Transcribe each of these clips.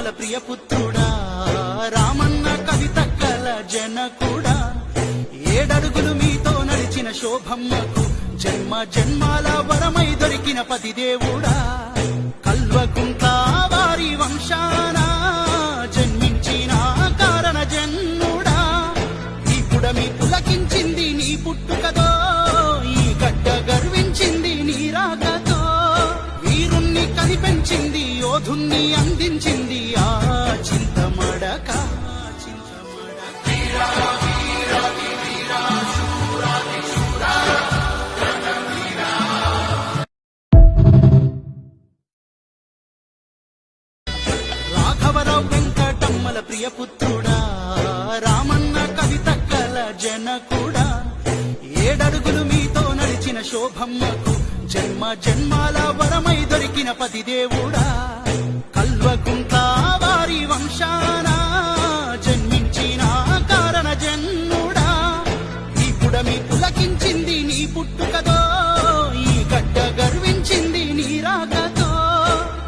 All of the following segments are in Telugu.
వెంకటమ్మల ప్రియపుత్రుడా రామన్న కవితక్కల జనకుడా ఏడడుగులు మీతో నడిచిన శోభమ్మకు జన్మ జన్మాల వరమై దొరికిన పతిదేవుడా కల్వకుంట్ల వారి వంశాన జన్మించిన కారణ జన్ముడా ఈ పుడమి పులకించింది నీ పుట్టుకతో ఈ గడ్డ గర్వించింది నీ రాకతో వీరుణ్ణి కనిపెంచింది యోధుణ్ణి అందించింది ఆ చింతమడక రాఘవరావు వెంకటమ్మల ప్రియపుత్రుడా రామన్న కవితక్కల జనకుడా ఏడడుగులు మీతో నడిచిన శోభమ్మకు జన్మ జన్మాల వరమై దొరికిన పతిదేవుడా కల్వకుంట్ల వారి వంశాన జన్మించిన కారణ జన్ముడా ఈ పుడమి పులకించింది నీ పుట్టుకతో ఈ గడ్డ గర్వించింది నీ రాకతో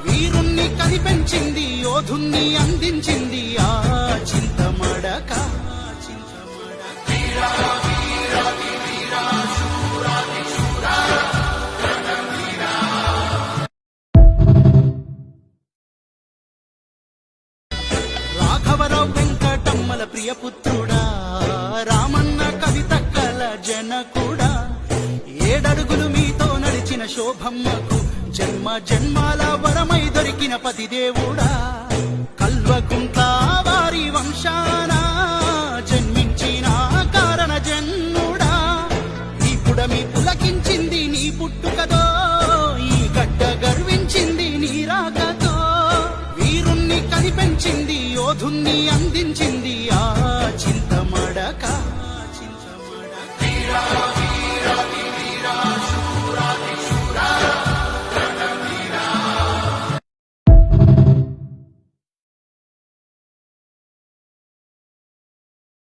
వీరుణ్ణి కనిపెంచింది యోధుణ్ణి అందించింది ఆ చింతమడక రాఘవరావు వెంకటమ్మల ప్రియపుత్రుడా రామన్న కవితక్కల జనకుడా ఏడడుగులు మీతో నడిచిన శోభమ్మకు జన్మ జన్మాల వరమై దొరికిన పతిదేవుడా కల్వకుంట్ల వారి వంశాన జన్మించిన కారణ జన్ముడా ఈ పుడమి పులకించింది నీ పుట్టుకతో ఈ గడ్డ గర్వించింది నీ రాకతో వీరుణ్ణి కనిపెంచింది యోధుణ్ణి అందించింది ఆ చింతమ